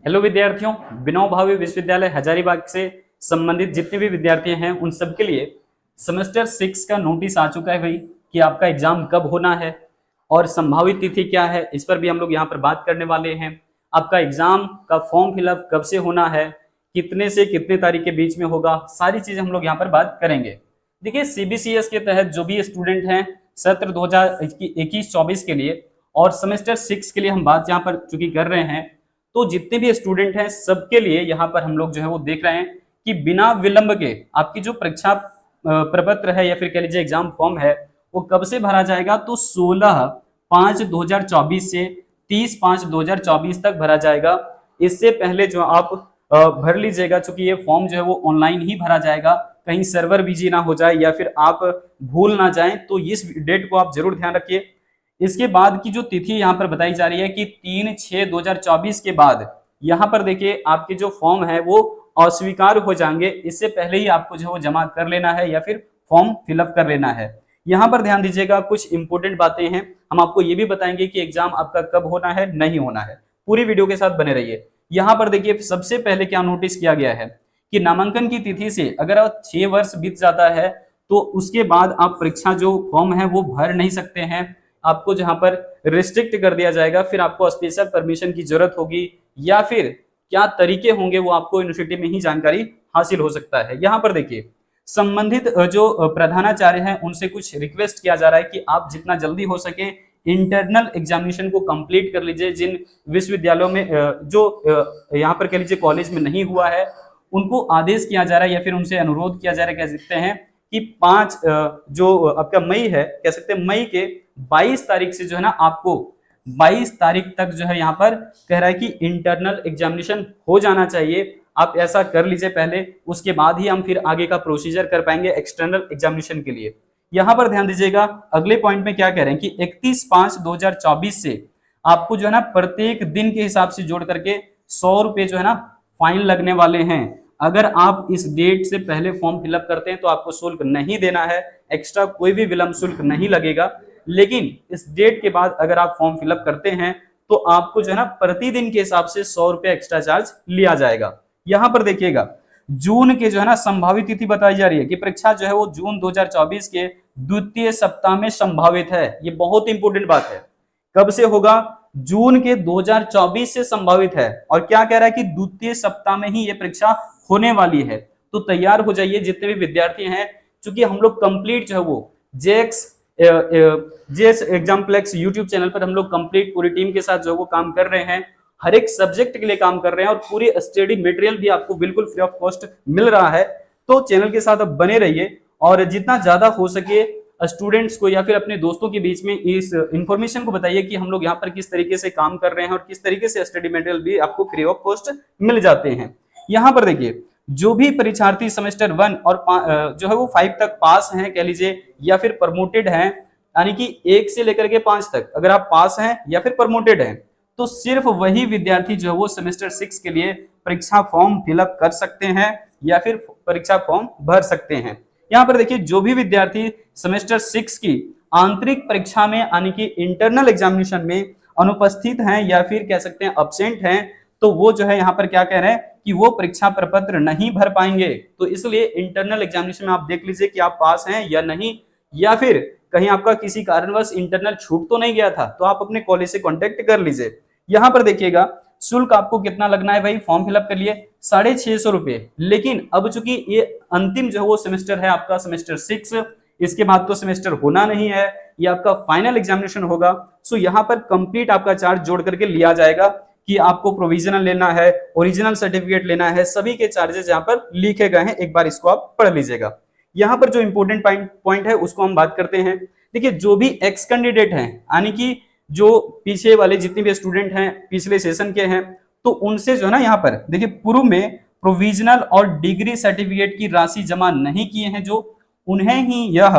Hello विद्यार्थियों, बिनोद भावे विश्वविद्यालय हजारीबाग से संबंधित जितने भी विद्यार्थी हैं उन सबके लिए सेमेस्टर 6 का नोटिस आ चुका है भाई कि आपका एग्जाम कब होना है और संभावित तिथि क्या है। इस पर भी हम लोग यहाँ पर बात करने वाले हैं। आपका एग्जाम का फॉर्म फिलअप कब से होना है, कितने से कितने तारीख के बीच में होगा, सारी चीजें हम लोग यहाँ पर बात करेंगे। देखिए, सीबीसीएस के तहत जो भी स्टूडेंट हैं सत्र 2021-24 के लिए और सेमेस्टर 6 के लिए हम बात यहाँ पर चूंकि कर रहे हैं, तो जितने भी स्टूडेंट हैं सबके लिए यहाँ पर हम लोग जो है वो देख रहे हैं कि बिना विलंब के आपकी जो परीक्षा प्रपत्र है या फिर कह लीजिए एग्जाम फॉर्म है वो कब से भरा जाएगा। तो 16/5/2024 से 30/5/2024 तक भरा जाएगा। इससे पहले जो आप भर लीजिएगा, चूंकि ये फॉर्म जो है वो ऑनलाइन ही भरा जाएगा, कहीं सर्वर बिजी ना हो जाए या फिर आप भूल ना जाएं, तो इस डेट को आप जरूर ध्यान रखिए। इसके बाद की जो तिथि यहाँ पर बताई जा रही है कि 3/6/2024 के बाद यहाँ पर देखिए आपके जो फॉर्म है वो अस्वीकार हो जाएंगे। इससे पहले ही आपको जो है वो जमा कर लेना है या फिर फॉर्म फिलअप कर लेना है। यहाँ पर ध्यान दीजिएगा, कुछ इंपोर्टेंट बातें हैं। हम आपको ये भी बताएंगे कि एग्जाम आपका कब होना है, नहीं होना है। पूरी वीडियो के साथ बने रहिए। यहाँ पर देखिए सबसे पहले क्या नोटिस किया गया है कि नामांकन की तिथि से अगर 6 वर्ष बीत जाता है तो उसके बाद आप परीक्षा जो फॉर्म है वो भर नहीं सकते हैं। आपको जहां पर रिस्ट्रिक्ट कर दिया जाएगा, फिर आपको स्पेशल परमिशन की जरूरत होगी या फिर क्या तरीके होंगे वो आपको यूनिवर्सिटी में ही जानकारी हासिल हो सकता है। यहाँ पर देखिए संबंधित जो प्रधानाचार्य हैं उनसे कुछ रिक्वेस्ट किया जा रहा है कि आप जितना जल्दी हो सके इंटरनल एग्जामिनेशन को कंप्लीट कर लीजिए। जिन विश्वविद्यालयों में जो यहाँ पर कह लीजिए कॉलेज में नहीं हुआ है उनको आदेश किया जा रहा है या फिर उनसे अनुरोध किया जा रहा है, कह सकते हैं कि 5 जो आपका मई है, कह सकते हैं मई के 22 तारीख से जो है ना आपको 22 तारीख तक जो है यहाँ पर कह रहा है कि इंटरनल एग्जामिनेशन हो जाना चाहिए। आप ऐसा कर लीजिए पहले, उसके बाद ही हम फिर आगे का प्रोसीजर कर पाएंगे एक्सटर्नल एग्जामिनेशन के लिए। यहाँ पर ध्यान दीजिएगा अगले पॉइंट में क्या कह रहे हैं कि 31/5/2024 से आपको जो है ना प्रत्येक दिन के हिसाब से जोड़ करके 100 रुपए जो है ना फाइन लगने वाले हैं। अगर आप इस डेट से पहले फॉर्म फिलअप करते हैं तो आपको शुल्क नहीं देना है, एक्स्ट्रा कोई भी विलंब शुल्क नहीं लगेगा। लेकिन इस डेट के बाद अगर आप फॉर्म फिलअप करते हैं तो आपको जो है ना प्रतिदिन के हिसाब से 100 रुपए एक्स्ट्रा चार्ज लिया जाएगा। यहाँ पर देखिएगा जून के जो है ना संभावित तिथि बताई जा रही है कि परीक्षा जो है वो जून 2024 के द्वितीय सप्ताह में संभावित है। ये बहुत इंपोर्टेंट बात है। कब से होगा? जून के 2024 से संभावित है। और क्या कह रहा है कि द्वितीय सप्ताह में ही ये परीक्षा होने वाली है। तो तैयार हो जाइए जितने भी विद्यार्थी हैं, क्योंकि हम लोग कंप्लीट जो है वो जेएक्स एग्जाम्पलेक्स यूट्यूब चैनल पर हम लोग कंप्लीट पूरी टीम के साथ जो है वो काम कर रहे हैं। हर एक सब्जेक्ट के लिए काम कर रहे हैं और पूरी स्टडी मटेरियल भी आपको बिल्कुल फ्री ऑफ कॉस्ट मिल रहा है। तो चैनल के साथ अब बने रहिए और जितना ज्यादा हो सके स्टूडेंट्स को या फिर अपने दोस्तों के बीच में इस इंफॉर्मेशन को बताइए कि हम लोग यहाँ पर किस तरीके से काम कर रहे हैं और किस तरीके से स्टडी मटेरियल भी आपको फ्री ऑफ कॉस्ट मिल जाते हैं। यहाँ पर देखिए जो भी परीक्षार्थी सेमेस्टर 1 और जो है वो 5 तक पास हैं कह लीजिए या फिर प्रमोटेड हैं, यानी कि 1 से लेकर के 5 तक अगर आप पास हैं या फिर प्रमोटेड हैं तो सिर्फ वही विद्यार्थी जो है वो सेमेस्टर 6 के लिए परीक्षा फॉर्म फिलअप कर सकते हैं या फिर परीक्षा फॉर्म भर सकते हैं। यहाँ पर देखिए जो भी विद्यार्थी सेमेस्टर 6 की आंतरिक परीक्षा में यानी कि इंटरनल एग्जामिनेशन में अनुपस्थित हैं या फिर कह सकते हैं अब्सेंट हैं, तो वो जो है यहाँ पर क्या कह रहे हैं कि वो परीक्षा प्रपत्र नहीं भर पाएंगे। तो इसलिए इंटरनल एग्जामिनेशन में आप देख लीजिए कि आप पास हैं या नहीं, या फिर कहीं आपका किसी कारणवश इंटरनल छूट तो नहीं गया था तो आप अपने कॉलेज से कांटेक्ट कर लीजिए। यहाँ पर देखिएगा शुल्क आपको कितना लगना है भाई, फॉर्म फिलअप कर लिए 650 रुपए। लेकिन अब चूंकि ये अंतिम जो है वो सेमेस्टर है आपका सेमेस्टर 6, इसके बाद तो सेमेस्टर होना नहीं है, ये आपका फाइनल एग्जामिनेशन होगा। सो यहाँ पर कंप्लीट आपका चार्ज जोड़ करके लिया जाएगा कि आपको प्रोविजनल लेना है, ओरिजिनल सर्टिफिकेट लेना है, सभी के चार्जेस यहाँ पर लिखे गए हैं। एक बार इसको आप पढ़ लीजिएगा। यहाँ पर जो इंपोर्टेंट पॉइंट है उसको हम बात करते हैं। देखिए जो भी एक्स कैंडिडेट हैं यानी कि जो पीछे वाले जितने भी स्टूडेंट हैं पिछले सेशन के हैं, तो उनसे जो है ना यहाँ पर देखिए पूर्व में प्रोविजनल और डिग्री सर्टिफिकेट की राशि जमा नहीं किए हैं जो, उन्हें ही यह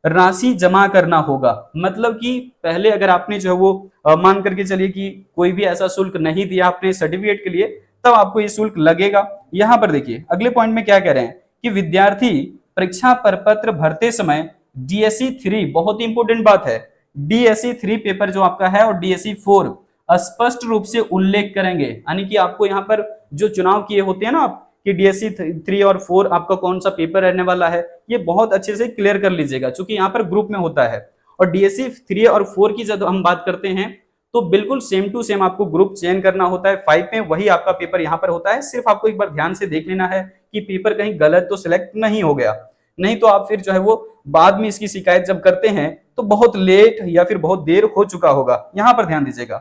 राशि जमा करना होगा। मतलब कि पहले अगर आपने जो है वो मान करके चलिए कि कोई भी ऐसा शुल्क नहीं दिया आपने सर्टिफिकेट के लिए, तब आपको ये शुल्क लगेगा। यहाँ पर देखिए अगले पॉइंट में क्या कह रहे हैं कि विद्यार्थी परीक्षा प्रपत्र भरते समय DSE 3, बहुत ही इंपोर्टेंट बात है, DSE 3 पेपर जो आपका है और DSE 4 स्पष्ट रूप से उल्लेख करेंगे, यानी कि आपको यहाँ पर जो चुनाव किए होते हैं ना आप कि डीएससी 3 और 4 आपका कौन सा पेपर रहने वाला है, ये बहुत अच्छे से क्लियर कर लीजिएगा, क्योंकि यहाँ पर ग्रुप में होता है। और डीएससी 3 और 4 की जब हम बात करते हैं तो बिल्कुल सेम टू सेम आपको ग्रुप चयन करना होता है। 5 में वही आपका पेपर यहाँ पर होता है। सिर्फ आपको एक बार ध्यान से देख लेना है कि पेपर कहीं गलत तो सिलेक्ट नहीं हो गया, नहीं तो आप फिर जो है वो बाद में इसकी शिकायत जब करते हैं तो बहुत लेट या फिर बहुत देर हो चुका होगा। यहाँ पर ध्यान दीजिएगा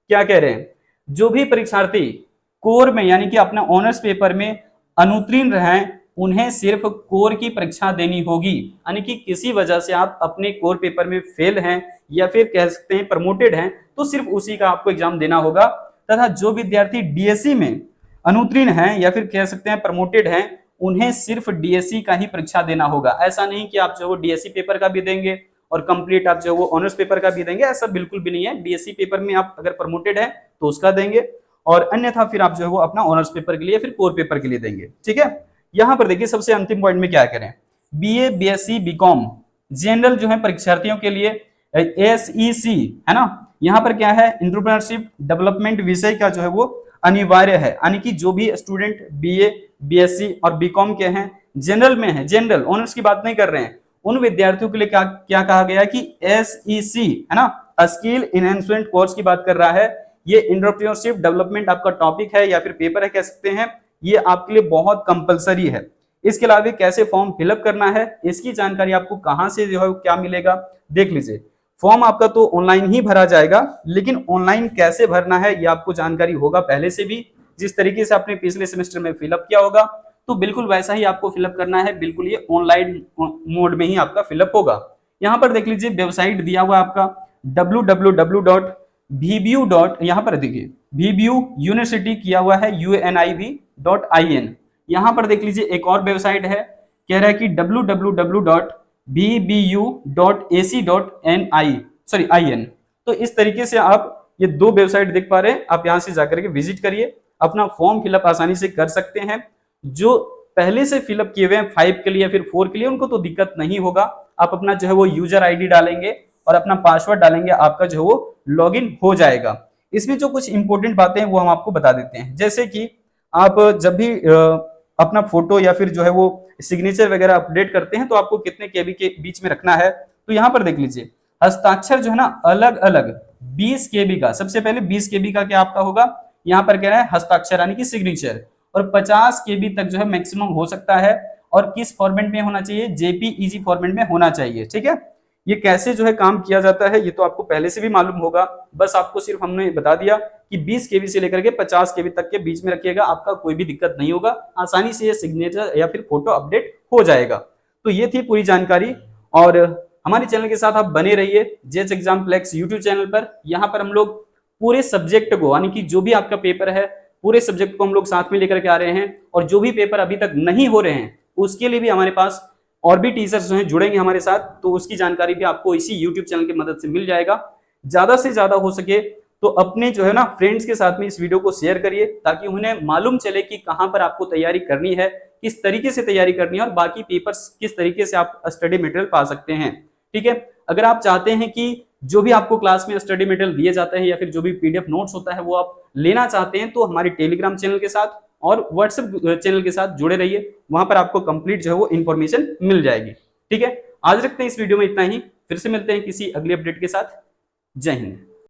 क्या कह रहे हैं, जो भी परीक्षार्थी कोर में यानी कि अपने ऑनर्स पेपर में अनुत्तीर्ण रहे उन्हें सिर्फ कोर की परीक्षा देनी होगी, यानी कि किसी वजह से आप अपने कोर पेपर में फेल हैं या फिर कह सकते हैं प्रमोटेड हैं तो सिर्फ उसी का आपको एग्जाम देना होगा। तथा जो विद्यार्थी डीएससी में अनुत्तीर्ण हैं या फिर कह सकते हैं प्रमोटेड हैं उन्हें सिर्फ डीएससी का ही परीक्षा देना होगा। ऐसा नहीं कि आप जो वो डीएससी पेपर का भी देंगे और कंप्लीट आप जो वो ऑनर्स पेपर का भी देंगे, ऐसा बिल्कुल भी नहीं है। डीएससी पेपर में आप अगर प्रमोटेड है तो उसका देंगे और अन्यथा फिर आप जो है वो अपना ऑनर्स पेपर के लिए फिर कोर पेपर के लिए देंगे। ठीक है, यहाँ पर देखिए सबसे अंतिम पॉइंट में क्या करें, बीए बीएससी बीकॉम जनरल जो है परीक्षार्थियों के लिए एसईसी है ना, यहाँ पर क्या है एंटरप्रेन्योरशिप डेवलपमेंट विषय का जो है वो अनिवार्य है, यानी कि जो भी स्टूडेंट बीए बीएससी और बीकॉम के हैं जनरल में है, जनरल ऑनर्स की बात नहीं कर रहे हैं, उन विद्यार्थियों के लिए क्या क्या कहा गया कि एसईसी है ना, स्किल इनहेंसमेंट कोर्स की बात कर रहा है। ये एंटरप्रेन्योरशिप डेवलपमेंट आपका टॉपिक है या फिर पेपर है कह सकते हैं, ये आपके लिए बहुत कंपलसरी है। इसके अलावा कैसे फॉर्म फिलअप करना है इसकी जानकारी आपको कहां से जो है क्या मिलेगा, देख लीजिए। फॉर्म आपका तो ऑनलाइन ही भरा जाएगा, लेकिन ऑनलाइन कैसे भरना है ये आपको जानकारी होगा पहले से भी। जिस तरीके से आपने पिछले सेमेस्टर में फिलअप किया होगा तो बिल्कुल वैसा ही आपको फिलअप करना है, बिल्कुल ये ऑनलाइन मोड में ही आपका फिलअप होगा। यहाँ पर देख लीजिए वेबसाइट दिया हुआ है आपका www.vbu. यहाँ पर देखिए VBU यूनिवर्सिटी किया हुआ है univ.in। यहाँ पर देख लीजिए एक और वेबसाइट है, कह रहा है कि www.vbu.ac.in। तो इस तरीके से आप ये दो वेबसाइट देख पा रहे हैं, आप यहाँ से जाकर के विजिट करिए, अपना फॉर्म फिलअप आसानी से कर सकते हैं। जो पहले से फिलअप किए हुए हैं 5 के लिए या फिर 4 के लिए उनको तो दिक्कत नहीं होगा। आप अपना जो है वो यूजर आईडी डालेंगे और अपना पासवर्ड डालेंगे, आपका जो है वो लॉगिन हो जाएगा। इसमें जो कुछ इंपॉर्टेंट बातें हैं वो हम आपको बता देते हैं, जैसे कि आप जब भी अपना फोटो या फिर जो है वो सिग्नेचर वगैरह अपडेट करते हैं तो आपको कितने केबी के बीच में रखना है। तो यहाँ पर देख लीजिए हस्ताक्षर जो है ना अलग अलग 20 केबी का, सबसे पहले 20 केबी का क्या आपका होगा, यहाँ पर कह रहा है हस्ताक्षर यानी कि सिग्नेचर, और 50 केबी तक जो है मैक्सिमम हो सकता है। और किस फॉर्मेट में होना चाहिए, जेपीईजी फॉर्मेट में होना चाहिए। ठीक है, ये कैसे जो है काम किया जाता है ये तो आपको पहले से भी मालूम होगा, बस आपको सिर्फ हमने बता दिया कि 20 केबी से लेकर के 50 केबी तक के बीच में रखिएगा, आपका कोई भी दिक्कत नहीं होगा, आसानी से ये सिग्नेचर या फिर फोटो अपडेट हो जाएगा। तो ये थी पूरी जानकारी, और हमारे चैनल के साथ आप बने रहिए जेएच एग्जाम्प्लेक्स यूट्यूब चैनल पर। यहाँ पर हम लोग पूरे सब्जेक्ट को यानी कि जो भी आपका पेपर है पूरे सब्जेक्ट को हम लोग साथ में लेकर के आ रहे हैं, और जो भी पेपर अभी तक नहीं हो रहे हैं उसके लिए भी हमारे पास और भी टीचर्स जो हैं जुड़ेंगे हमारे साथ, तो उसकी जानकारी भी आपको इसी यूट्यूब चैनल की मदद से मिल जाएगा। ज्यादा से ज्यादा हो सके तो अपने जो है ना फ्रेंड्स के साथ में इस वीडियो को शेयर करिए, ताकि उन्हें मालूम चले कि कहां पर आपको तैयारी करनी है, किस तरीके से तैयारी करनी है, और बाकी पेपर्स किस तरीके से आप स्टडी मटेरियल पा सकते हैं। ठीक है, अगर आप चाहते हैं कि जो भी आपको क्लास में स्टडी मटेरियल दिए जाते हैं या फिर जो भी पीडीएफ नोट्स होता है वो आप लेना चाहते हैं, तो हमारे टेलीग्राम चैनल के साथ और व्हाट्सएप चैनल के साथ जुड़े रहिए, वहां पर आपको कंप्लीट जो है वो इन्फॉर्मेशन मिल जाएगी। ठीक है, आज रखते हैं इस वीडियो में इतना ही, फिर से मिलते हैं किसी अगली अपडेट के साथ। जय हिंद।